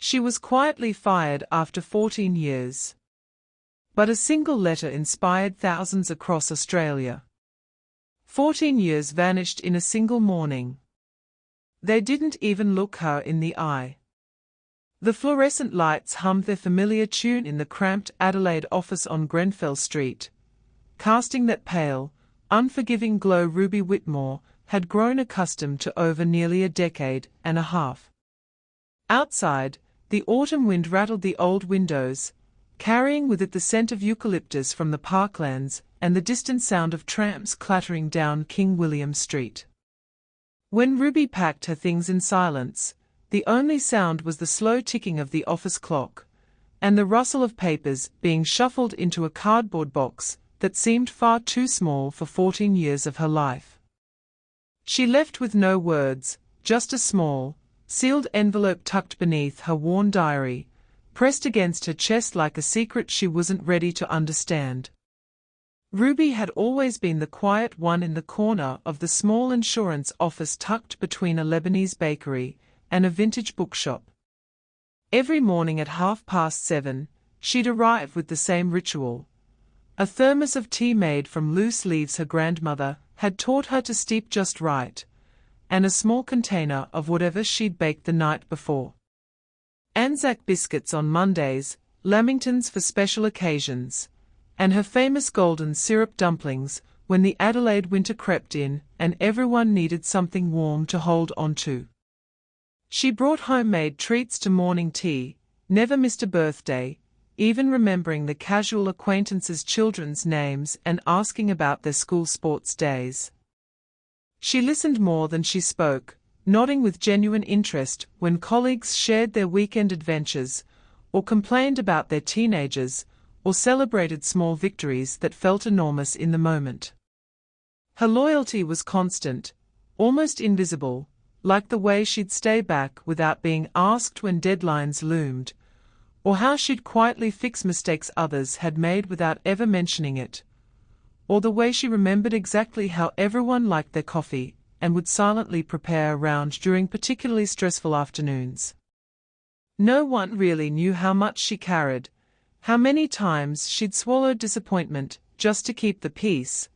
She was quietly fired after 14 years. But a single letter inspired thousands across Australia. 14 years vanished in a single morning. They didn't even look her in the eye. The fluorescent lights hummed their familiar tune in the cramped Adelaide office on Grenfell Street, casting that pale, unforgiving glow Ruby Whitmore had grown accustomed to over nearly a decade and a half. Outside, the autumn wind rattled the old windows, carrying with it the scent of eucalyptus from the parklands and the distant sound of trams clattering down King William Street. When Ruby packed her things in silence, the only sound was the slow ticking of the office clock, and the rustle of papers being shuffled into a cardboard box that seemed far too small for 14 years of her life. She left with no words, just a small, sealed envelope tucked beneath her worn diary, pressed against her chest like a secret she wasn't ready to understand. Ruby had always been the quiet one in the corner of the small insurance office tucked between a Lebanese bakery and a vintage bookshop. Every morning at 7:30, she'd arrive with the same ritual. A thermos of tea made from loose leaves her grandmother had taught her to steep just right, and a small container of whatever she'd baked the night before. Anzac biscuits on Mondays, lamingtons for special occasions, and her famous golden syrup dumplings when the Adelaide winter crept in and everyone needed something warm to hold on to. She brought homemade treats to morning tea, never missed a birthday, even remembering the casual acquaintances' children's names and asking about their school sports days. She listened more than she spoke, nodding with genuine interest when colleagues shared their weekend adventures, or complained about their teenagers, or celebrated small victories that felt enormous in the moment. Her loyalty was constant, almost invisible, like the way she'd stay back without being asked when deadlines loomed, or how she'd quietly fix mistakes others had made without ever mentioning it, or the way she remembered exactly how everyone liked their coffee and would silently prepare a round during particularly stressful afternoons. No one really knew how much she carried, how many times she'd swallowed disappointment just to keep the peace,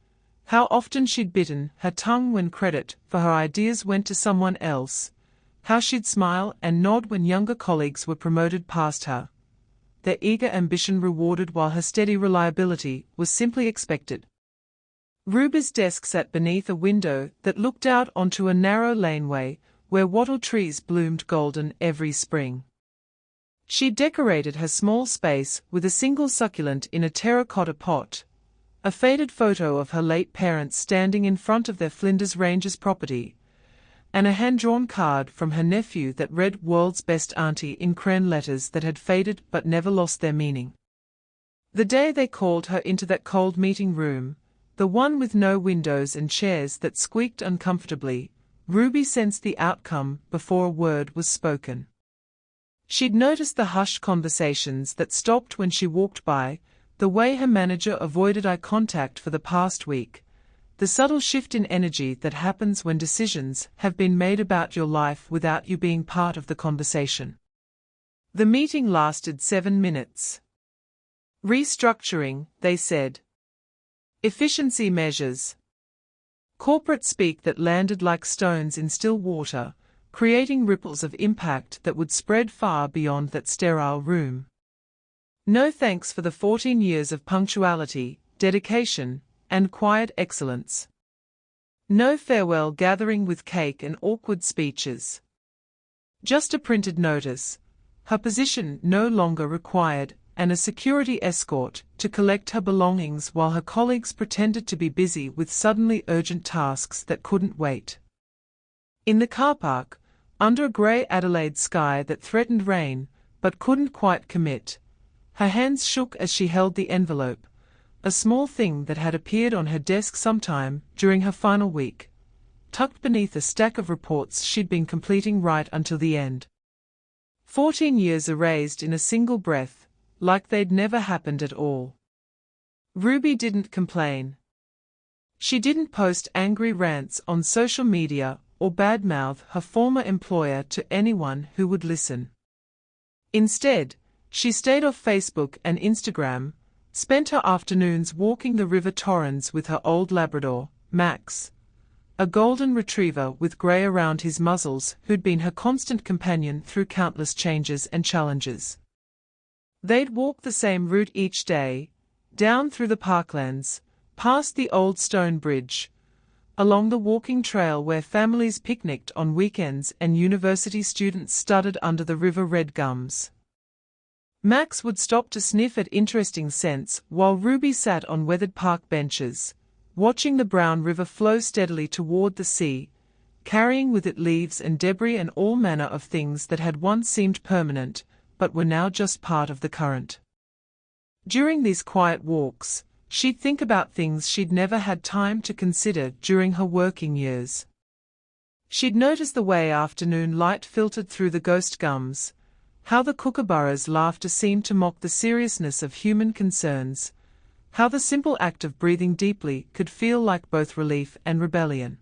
how often she'd bitten her tongue when credit for her ideas went to someone else, how she'd smile and nod when younger colleagues were promoted past her, their eager ambition rewarded while her steady reliability was simply expected. Ruby's desk sat beneath a window that looked out onto a narrow laneway where wattle trees bloomed golden every spring. She decorated her small space with a single succulent in a terracotta pot, a faded photo of her late parents standing in front of their Flinders Ranges property, and a hand-drawn card from her nephew that read "World's Best Auntie" in crayon letters that had faded but never lost their meaning. The day they called her into that cold meeting room, the one with no windows and chairs that squeaked uncomfortably, Ruby sensed the outcome before a word was spoken. She'd noticed the hushed conversations that stopped when she walked by, the way her manager avoided eye contact for the past week, the subtle shift in energy that happens when decisions have been made about your life without you being part of the conversation. The meeting lasted 7 minutes. Restructuring, they said. Efficiency measures. Corporate speak that landed like stones in still water, creating ripples of impact that would spread far beyond that sterile room. No thanks for the 14 years of punctuality, dedication, and quiet excellence. No farewell gathering with cake and awkward speeches. Just a printed notice. Her position no longer required, and a security escort to collect her belongings while her colleagues pretended to be busy with suddenly urgent tasks that couldn't wait. In the car park, under a grey Adelaide sky that threatened rain, but couldn't quite commit, her hands shook as she held the envelope, a small thing that had appeared on her desk sometime during her final week, tucked beneath a stack of reports she'd been completing right until the end. 14 years erased in a single breath, like they'd never happened at all. Ruby didn't complain. She didn't post angry rants on social media or badmouth her former employer to anyone who would listen. Instead, she stayed off Facebook and Instagram, spent her afternoons walking the River Torrens with her old Labrador, Max, a golden retriever with grey around his muzzles who'd been her constant companion through countless changes and challenges. They'd walk the same route each day, down through the parklands, past the old stone bridge, along the walking trail where families picnicked on weekends and university students studied under the river red gums. Max would stop to sniff at interesting scents while Ruby sat on weathered park benches, watching the brown river flow steadily toward the sea, carrying with it leaves and debris and all manner of things that had once seemed permanent, but were now just part of the current. During these quiet walks, she'd think about things she'd never had time to consider during her working years. She'd notice the way afternoon light filtered through the ghost gums, how the kookaburras' laughter seemed to mock the seriousness of human concerns, how the simple act of breathing deeply could feel like both relief and rebellion.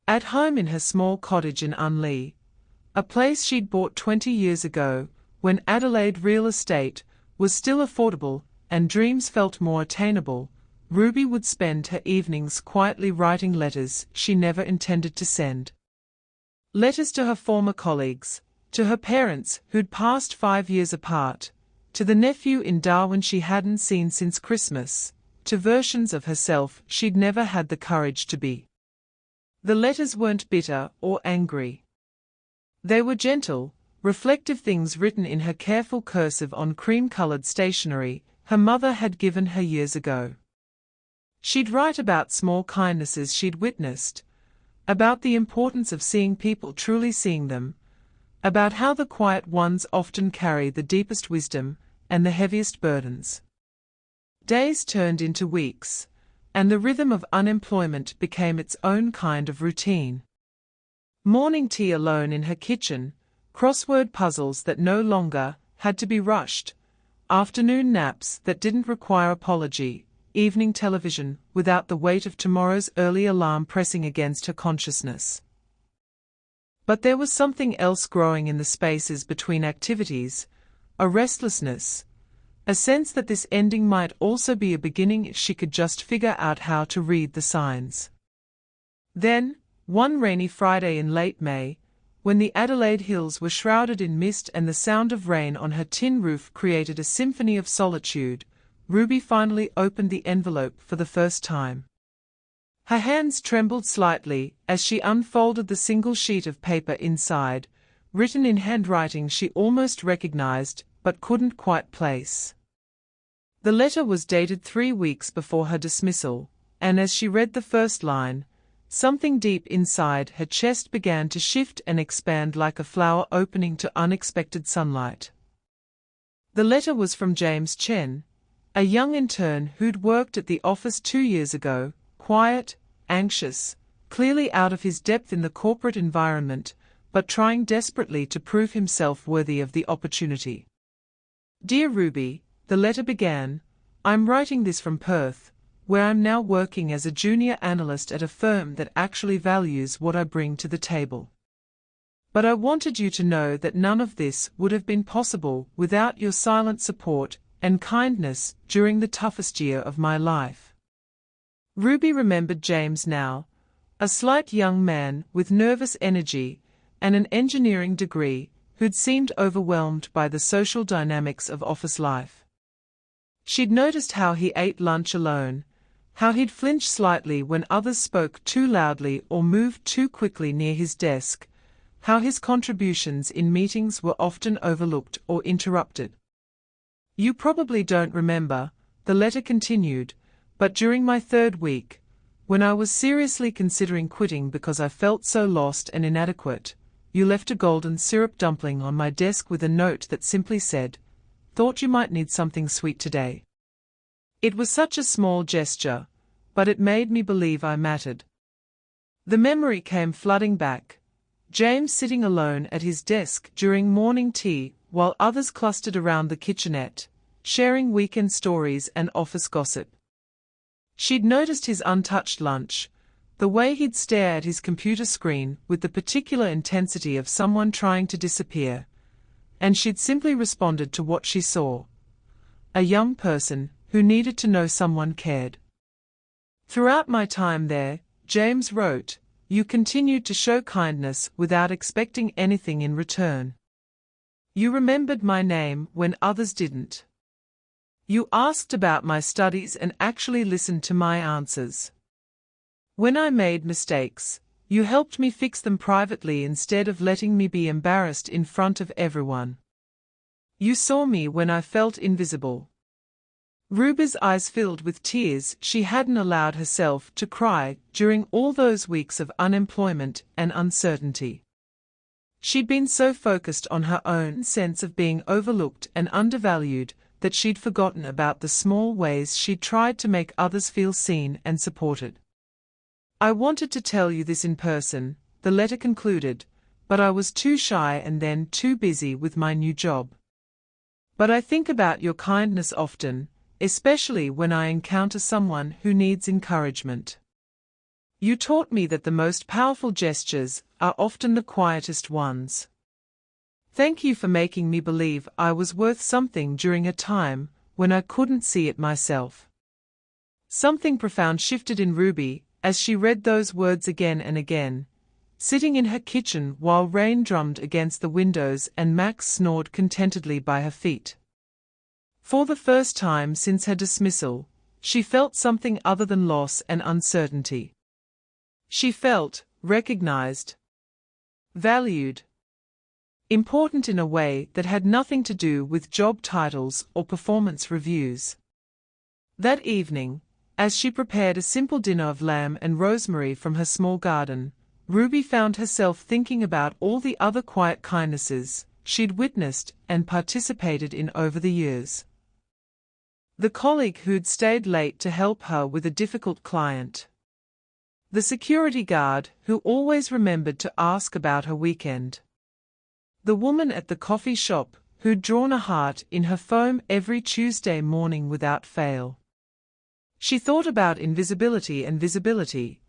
At home in her small cottage in Unley, a place she'd bought 20 years ago, when Adelaide real estate was still affordable and dreams felt more attainable, Ruby would spend her evenings quietly writing letters she never intended to send. Letters to her former colleagues, to her parents who'd passed 5 years apart, to the nephew in Darwin she hadn't seen since Christmas, to versions of herself she'd never had the courage to be. The letters weren't bitter or angry. They were gentle, reflective things written in her careful cursive on cream-colored stationery her mother had given her years ago. She'd write about small kindnesses she'd witnessed, about the importance of seeing people truly seeing them, about how the quiet ones often carry the deepest wisdom and the heaviest burdens. Days turned into weeks, and the rhythm of unemployment became its own kind of routine. Morning tea alone in her kitchen, crossword puzzles that no longer had to be rushed, afternoon naps that didn't require apology, evening television without the weight of tomorrow's early alarm pressing against her consciousness. But there was something else growing in the spaces between activities, a restlessness, a sense that this ending might also be a beginning if she could just figure out how to read the signs. Then, one rainy Friday in late May, when the Adelaide hills were shrouded in mist and the sound of rain on her tin roof created a symphony of solitude, Ruby finally opened the envelope for the first time. Her hands trembled slightly as she unfolded the single sheet of paper inside, written in handwriting she almost recognized but couldn't quite place. The letter was dated 3 weeks before her dismissal, and as she read the first line, something deep inside her chest began to shift and expand like a flower opening to unexpected sunlight. The letter was from James Chen, a young intern who'd worked at the office 2 years ago, quiet, anxious, clearly out of his depth in the corporate environment, but trying desperately to prove himself worthy of the opportunity. Dear Ruby, the letter began, I'm writing this from Perth, where I'm now working as a junior analyst at a firm that actually values what I bring to the table. But I wanted you to know that none of this would have been possible without your silent support and kindness during the toughest year of my life. Ruby remembered James now, a slight young man with nervous energy and an engineering degree who'd seemed overwhelmed by the social dynamics of office life. She'd noticed how he ate lunch alone, how he'd flinch slightly when others spoke too loudly or moved too quickly near his desk, how his contributions in meetings were often overlooked or interrupted. You probably don't remember, the letter continued, but during my 3rd week, when I was seriously considering quitting because I felt so lost and inadequate, you left a golden syrup dumpling on my desk with a note that simply said, "Thought you might need something sweet today." It was such a small gesture, but it made me believe I mattered. The memory came flooding back. James sitting alone at his desk during morning tea while others clustered around the kitchenette, sharing weekend stories and office gossip. She'd noticed his untouched lunch, the way he'd stare at his computer screen with the particular intensity of someone trying to disappear, and she'd simply responded to what she saw. A young person who needed to know someone cared. Throughout my time there, James wrote, you continued to show kindness without expecting anything in return. You remembered my name when others didn't. You asked about my studies and actually listened to my answers. When I made mistakes, you helped me fix them privately instead of letting me be embarrassed in front of everyone. You saw me when I felt invisible. Ruby's eyes filled with tears. She hadn't allowed herself to cry during all those weeks of unemployment and uncertainty. She'd been so focused on her own sense of being overlooked and undervalued that she'd forgotten about the small ways she'd tried to make others feel seen and supported. I wanted to tell you this in person, the letter concluded, but I was too shy and then too busy with my new job. But I think about your kindness often, especially when I encounter someone who needs encouragement. You taught me that the most powerful gestures are often the quietest ones. Thank you for making me believe I was worth something during a time when I couldn't see it myself. Something profound shifted in Ruby as she read those words again and again, sitting in her kitchen while rain drummed against the windows and Max snored contentedly by her feet. For the first time since her dismissal, she felt something other than loss and uncertainty. She felt recognized, valued, important in a way that had nothing to do with job titles or performance reviews. That evening, as she prepared a simple dinner of lamb and rosemary from her small garden, Ruby found herself thinking about all the other quiet kindnesses she'd witnessed and participated in over the years. The colleague who'd stayed late to help her with a difficult client. The security guard who always remembered to ask about her weekend. The woman at the coffee shop who'd drawn a heart in her foam every Tuesday morning without fail. She thought about invisibility and visibility,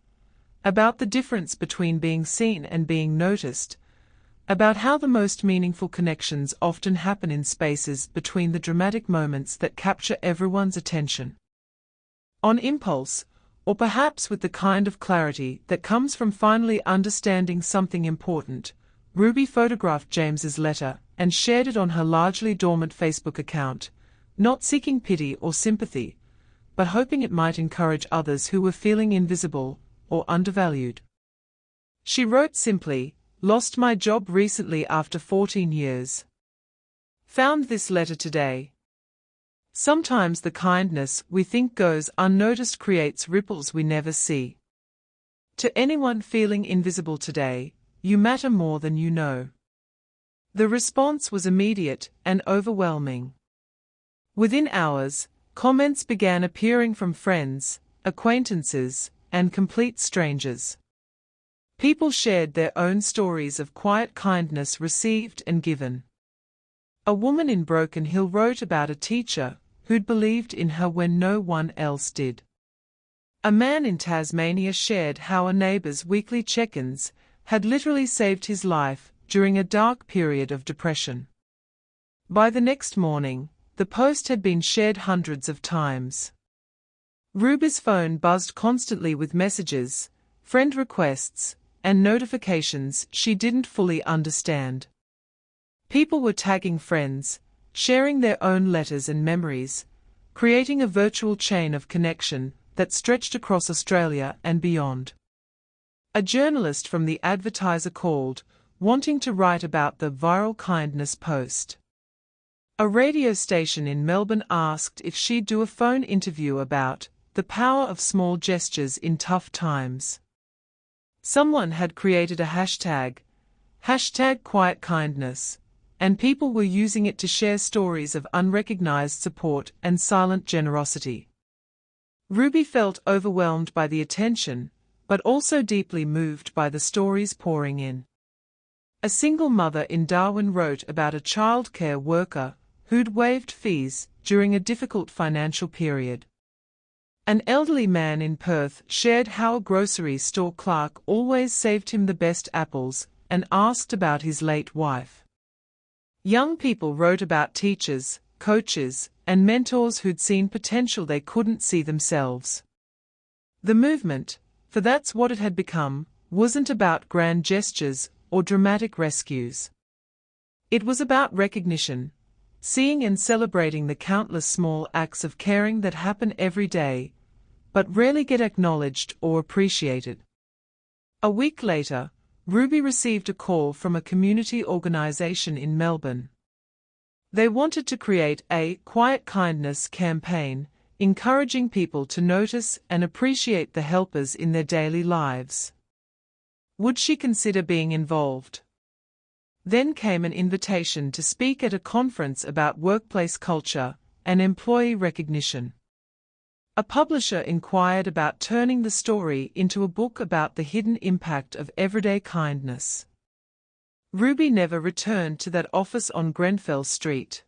about the difference between being seen and being noticed, about how the most meaningful connections often happen in spaces between the dramatic moments that capture everyone's attention. On impulse, or perhaps with the kind of clarity that comes from finally understanding something important, Ruby photographed James's letter and shared it on her largely dormant Facebook account, not seeking pity or sympathy, but hoping it might encourage others who were feeling invisible or undervalued. She wrote simply, "Lost my job recently after 14 years. Found this letter today." Sometimes the kindness we think goes unnoticed creates ripples we never see. To anyone feeling invisible today, you matter more than you know. The response was immediate and overwhelming. Within hours, comments began appearing from friends, acquaintances, and complete strangers. People shared their own stories of quiet kindness received and given. A woman in Broken Hill wrote about a teacher who'd believed in her when no one else did. A man in Tasmania shared how a neighbour's weekly check-ins had literally saved his life during a dark period of depression. By the next morning, the post had been shared hundreds of times. Ruby's phone buzzed constantly with messages, friend requests, and notifications she didn't fully understand. People were tagging friends, sharing their own letters and memories, creating a virtual chain of connection that stretched across Australia and beyond. A journalist from the Advertiser called, wanting to write about the viral kindness post. A radio station in Melbourne asked if she'd do a phone interview about the power of small gestures in tough times. Someone had created a hashtag #Quiet Kindness, and people were using it to share stories of unrecognized support and silent generosity. Ruby felt overwhelmed by the attention, but also deeply moved by the stories pouring in. A single mother in Darwin wrote about a childcare worker who'd waived fees during a difficult financial period. An elderly man in Perth shared how a grocery store clerk always saved him the best apples and asked about his late wife. Young people wrote about teachers, coaches, and mentors who'd seen potential they couldn't see themselves. The movement, for that's what it had become, wasn't about grand gestures or dramatic rescues. It was about recognition, seeing and celebrating the countless small acts of caring that happen every day, but rarely get acknowledged or appreciated. A week later, Ruby received a call from a community organisation in Melbourne. They wanted to create a quiet kindness campaign, encouraging people to notice and appreciate the helpers in their daily lives. Would she consider being involved? Then came an invitation to speak at a conference about workplace culture and employee recognition. A publisher inquired about turning the story into a book about the hidden impact of everyday kindness. Ruby never returned to that office on Grenfell Street.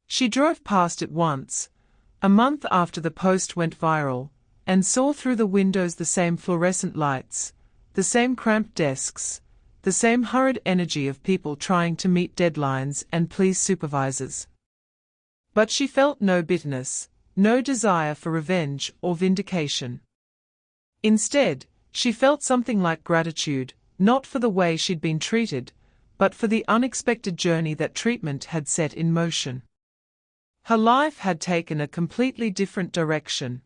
She drove past it once, a month after the post went viral, and saw through the windows the same fluorescent lights, the same cramped desks, the same hurried energy of people trying to meet deadlines and please supervisors. But she felt no bitterness, no desire for revenge or vindication. Instead, she felt something like gratitude, not for the way she'd been treated, but for the unexpected journey that treatment had set in motion. Her life had taken a completely different direction.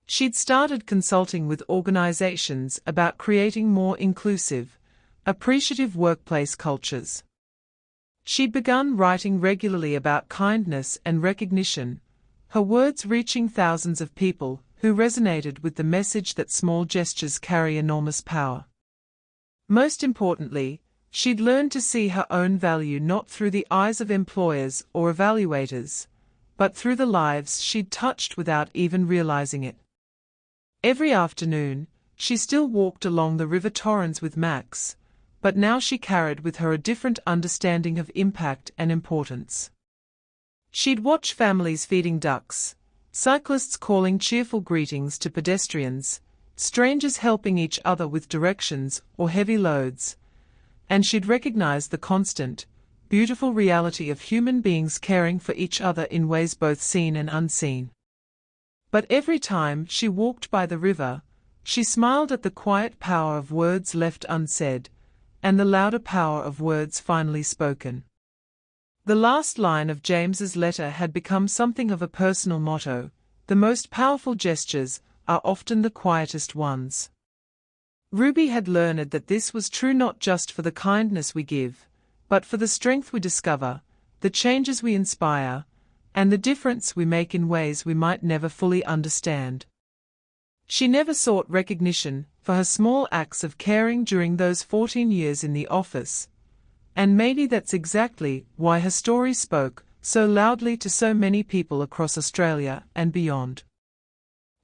She'd started consulting with organizations about creating more inclusive, appreciative workplace cultures. She'd begun writing regularly about kindness and recognition, her words reaching thousands of people who resonated with the message that small gestures carry enormous power. Most importantly, she'd learned to see her own value not through the eyes of employers or evaluators, but through the lives she'd touched without even realizing it. Every afternoon, she still walked along the River Torrens with Max, but now she carried with her a different understanding of impact and importance. She'd watch families feeding ducks, cyclists calling cheerful greetings to pedestrians, strangers helping each other with directions or heavy loads, and she'd recognize the constant, beautiful reality of human beings caring for each other in ways both seen and unseen. But every time she walked by the river, she smiled at the quiet power of words left unsaid, and the louder power of words finally spoken. The last line of James's letter had become something of a personal motto: the most powerful gestures are often the quietest ones. Ruby had learned that this was true not just for the kindness we give, but for the strength we discover, the changes we inspire, and the difference we make in ways we might never fully understand. She never sought recognition for her small acts of caring during those 14 years in the office, and maybe that's exactly why her story spoke so loudly to so many people across Australia and beyond.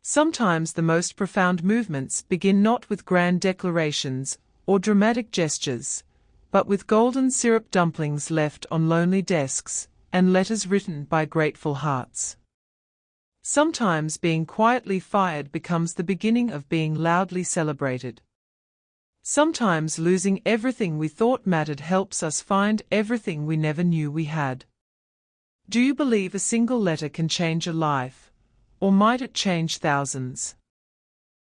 Sometimes the most profound movements begin not with grand declarations or dramatic gestures, but with golden syrup dumplings left on lonely desks and letters written by grateful hearts. Sometimes being quietly fired becomes the beginning of being loudly celebrated. Sometimes losing everything we thought mattered helps us find everything we never knew we had. Do you believe a single letter can change a life, or might it change thousands?